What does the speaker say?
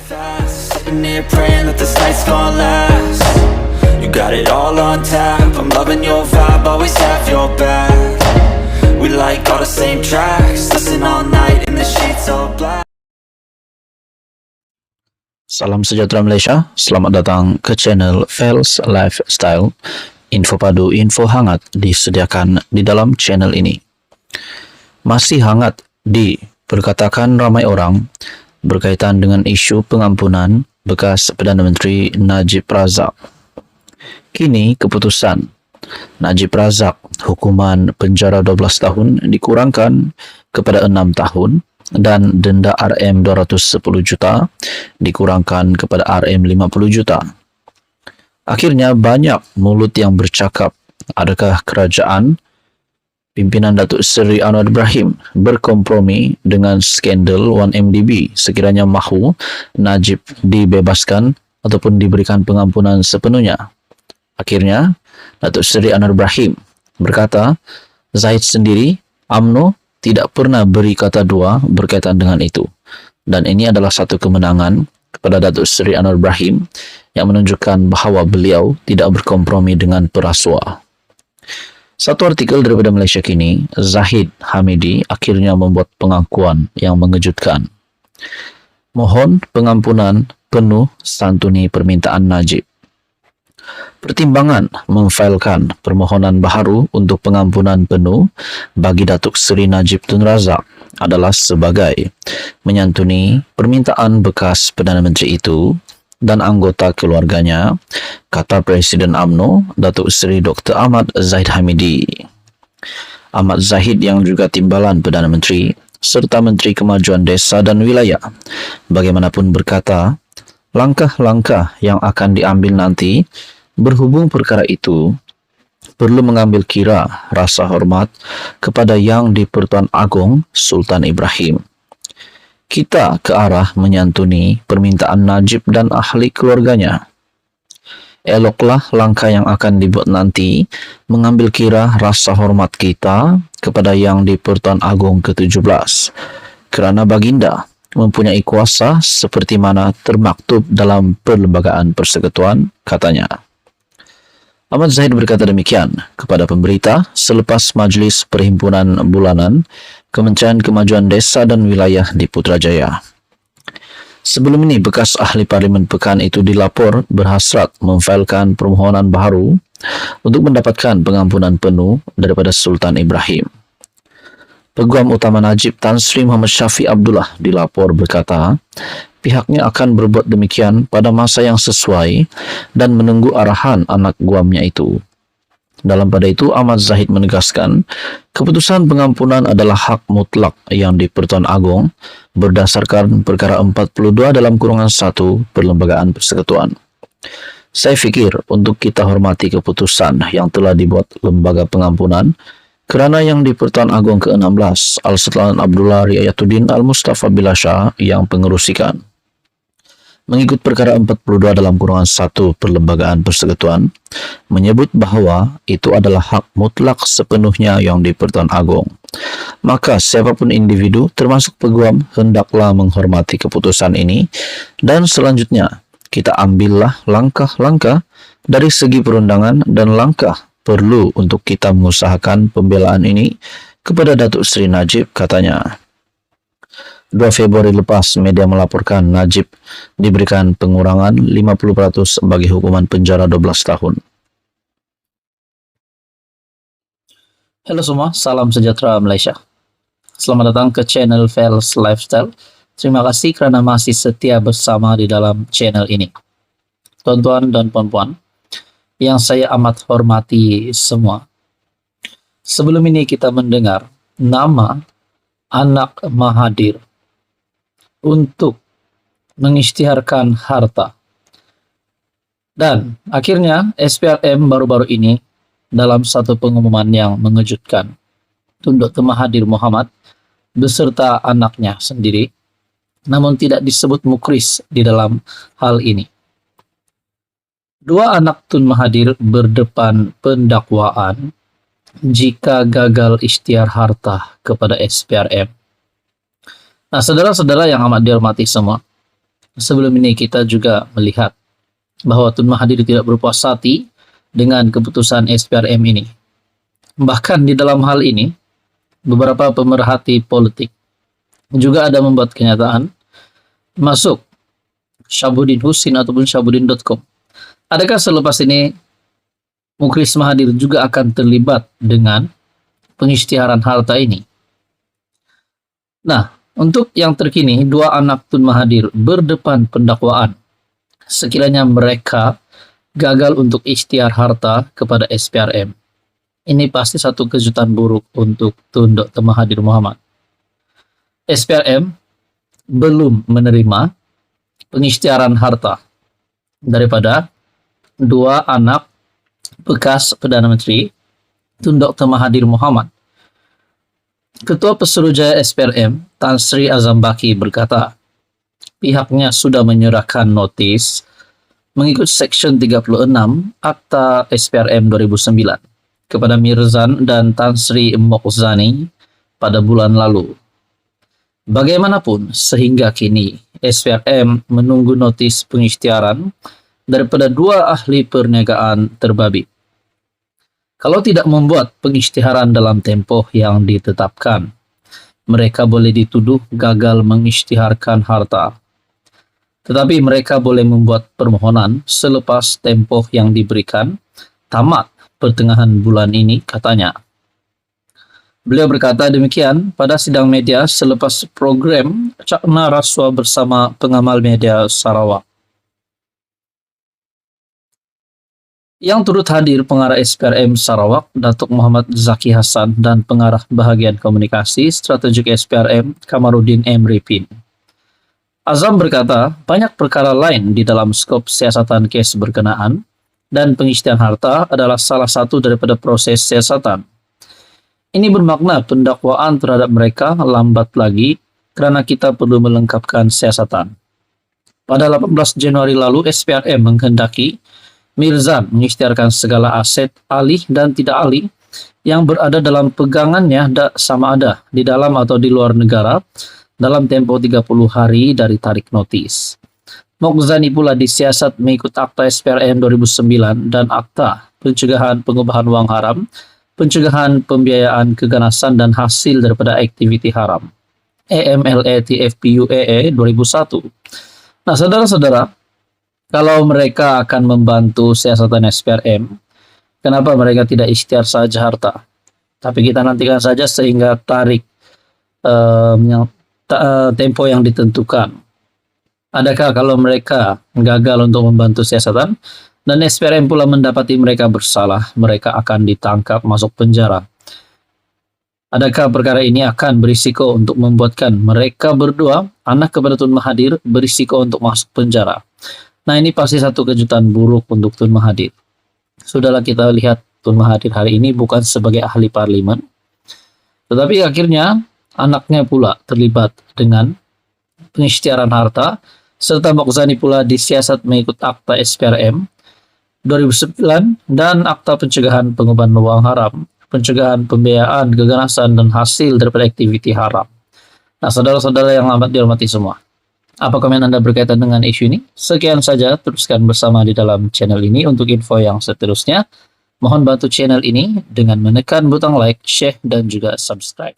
fast, sitting here praying that this night's gonna last. You got it all on tap, I'm loving your vibe, always have your back. We like all the same tracks, listen all night in the sheets all black. Salam sejahtera Malaysia, selamat datang ke channel Fels Lifestyle. Info padu, info hangat disediakan di dalam channel ini. Masih hangat diperkatakan ramai orang berkaitan dengan isu pengampunan bekas Perdana Menteri Najib Razak. Kini keputusan Najib Razak hukuman penjara 12 tahun dikurangkan kepada 6 tahun dan denda RM 210 juta dikurangkan kepada RM 50 juta. Akhirnya banyak mulut yang bercakap, adakah kerajaan pimpinan Datuk Seri Anwar Ibrahim berkompromi dengan skandal 1MDB sekiranya mahu Najib dibebaskan ataupun diberikan pengampunan sepenuhnya. Akhirnya, Datuk Seri Anwar Ibrahim berkata, Zahid sendiri, UMNO tidak pernah beri kata dua berkaitan dengan itu. Dan ini adalah satu kemenangan kepada Datuk Seri Anwar Ibrahim yang menunjukkan bahawa beliau tidak berkompromi dengan perasua. Satu artikel daripada Malaysia Kini, Zahid Hamidi akhirnya membuat pengakuan yang mengejutkan. Mohon pengampunan penuh santuni permintaan Najib. Pertimbangan memfailkan permohonan baharu untuk pengampunan penuh bagi Datuk Seri Najib Tun Razak adalah sebagai menyantuni permintaan bekas Perdana Menteri itu dan anggota keluarganya, kata Presiden UMNO Datuk Seri Dr. Ahmad Zahid Hamidi. Ahmad Zahid yang juga timbalan Perdana Menteri serta Menteri Kemajuan Desa dan Wilayah bagaimanapun berkata, langkah-langkah yang akan diambil nanti berhubung perkara itu perlu mengambil kira rasa hormat kepada Yang di-Pertuan Agong Sultan Ibrahim. Kita ke arah menyantuni permintaan Najib dan ahli keluarganya. Eloklah langkah yang akan dibuat nanti mengambil kira rasa hormat kita kepada Yang di-Pertuan Agong ke-17 kerana baginda mempunyai kuasa seperti mana termaktub dalam Perlembagaan Persekutuan, katanya. Ahmad Zahid berkata demikian kepada pemberita selepas Majlis Perhimpunan Bulanan Kementerian Kemajuan Desa dan Wilayah di Putrajaya. Sebelum ini, bekas ahli Parlimen Pekan itu dilapor berhasrat memfailkan permohonan baharu untuk mendapatkan pengampunan penuh daripada Sultan Ibrahim. Peguam Utama Najib Tan Sri Muhammad Syafiq Abdullah dilapor berkata, pihaknya akan berbuat demikian pada masa yang sesuai dan menunggu arahan anak guamnya itu. Dalam pada itu, Ahmad Zahid menegaskan, keputusan pengampunan adalah hak mutlak yang di-Pertuan Agong berdasarkan perkara 42 dalam kurungan 1 Perlembagaan Persekutuan. Saya fikir untuk kita hormati keputusan yang telah dibuat Lembaga Pengampunan kerana Yang di-Pertuan Agong ke-16 Al-Sultan Abdullah Riayatuddin Al-Mustafa Bilasha yang pengerusikan. Mengikut perkara 42 dalam kurungan 1 Perlembagaan Persekutuan, menyebut bahawa itu adalah hak mutlak sepenuhnya Yang di-Pertuan Agong. Maka siapapun individu termasuk peguam hendaklah menghormati keputusan ini dan selanjutnya kita ambillah langkah-langkah dari segi perundangan dan langkah perlu untuk kita mengusahakan pembelaan ini kepada Datuk Seri Najib, katanya. 2 Februari lepas, media melaporkan Najib diberikan pengurangan 50% bagi hukuman penjara 12 tahun. Halo semua, salam sejahtera Malaysia. Selamat datang ke channel Fels Lifestyle. Terima kasih kerana masih setia bersama di dalam channel ini. Tuan-tuan dan puan-puan yang saya amat hormati semua. Sebelum ini kita mendengar nama anak Mahathir untuk mengisytiharkan harta. Dan akhirnya SPRM baru-baru ini dalam satu pengumuman yang mengejutkan, Tun Dr. Mahathir Mohamad beserta anaknya sendiri, namun tidak disebut mukris di dalam hal ini. Dua anak Tun Mahathir berdepan pendakwaan jika gagal isytihar harta kepada SPRM. Nah, saudara-saudara yang amat dihormati semua, Sebelum ini kita juga melihat bahwa Tun Mahathir tidak berpuas hati dengan keputusan SPRM ini. Bahkan di dalam hal ini, beberapa pemerhati politik juga ada membuat kenyataan, masuk Syabudin Husin ataupun syabudin.com. Adakah selepas ini Muklis Mahathir juga akan terlibat dengan pengisytiharan harta ini? Nah, untuk yang terkini, dua anak Tun Mahathir berdepan pendakwaan sekiranya mereka gagal untuk ikhtiar harta kepada SPRM. Ini pasti satu kejutan buruk untuk Tun Dr. Mahathir Mohamad. SPRM belum menerima pengisytiharan harta daripada dua anak bekas Perdana Menteri Tun Dr. Mahathir Mohamad. Ketua Pesuruhjaya SPRM, Tan Sri Azam Baki berkata, pihaknya sudah menyerahkan notis mengikut Seksyen 36 Akta SPRM 2009 kepada Mirzan dan Tan Sri Mokhzani pada bulan lalu. Bagaimanapun, sehingga kini SPRM menunggu notis pengisytiharan daripada dua ahli perniagaan terbabit. Kalau tidak membuat pengisytiharan dalam tempoh yang ditetapkan, mereka boleh dituduh gagal mengisytiharkan harta. Tetapi mereka boleh membuat permohonan selepas tempoh yang diberikan tamat pertengahan bulan ini, katanya. Beliau berkata demikian pada sidang media selepas program Cakna Raswa bersama pengamal media Sarawak. Yang turut hadir pengarah SPRM Sarawak, Datuk Muhammad Zaki Hassan, dan pengarah bahagian komunikasi strategik SPRM, Kamarudin M. Ripin. Azam berkata, banyak perkara lain di dalam skop siasatan kes berkenaan, dan pengisytiharan harta adalah salah satu daripada proses siasatan. Ini bermakna pendakwaan terhadap mereka lambat lagi kerana kita perlu melengkapkan siasatan. Pada 18 Januari lalu, SPRM menghendaki Mirzan mengisytiharkan segala aset alih dan tidak alih yang berada dalam pegangannya sama ada di dalam atau di luar negara dalam tempoh 30 hari dari tarik notis. Mokhzani pula disiasat mengikut Akta SPRM 2009 dan Akta Pencegahan Pengubahan Wang Haram, Pencegahan Pembiayaan Keganasan dan Hasil daripada Aktiviti Haram, AMLA TFPUAA 2001. Nah, saudara-saudara, kalau mereka akan membantu siasatan SPRM, kenapa mereka tidak ikhtiar saja harta? Tapi kita nantikan saja sehingga tarik tempo yang ditentukan. Adakah kalau mereka gagal untuk membantu siasatan dan SPRM pula mendapati mereka bersalah, mereka akan ditangkap masuk penjara? Adakah perkara ini akan berisiko untuk membuatkan mereka berdua, anak kepada Tun Mahathir, berisiko untuk masuk penjara? Nah, ini pasti satu kejutan buruk untuk Tun Mahathir. Sudahlah kita lihat Tun Mahathir hari ini bukan sebagai ahli parlimen, tetapi akhirnya anaknya pula terlibat dengan pengisytiharan harta, serta Mokhzani pula disiasat mengikut Akta SPRM 2009 dan Akta Pencegahan Pengubahan Wang Haram, Pencegahan Pembiayaan Keganasan dan Hasil daripada Aktiviti Haram. Nah, saudara-saudara yang amat dihormati semua, apa komen Anda berkaitan dengan isu ini? Sekian saja, teruskan bersama di dalam channel ini untuk info yang seterusnya. Mohon bantu channel ini dengan menekan butang like, share, dan juga subscribe.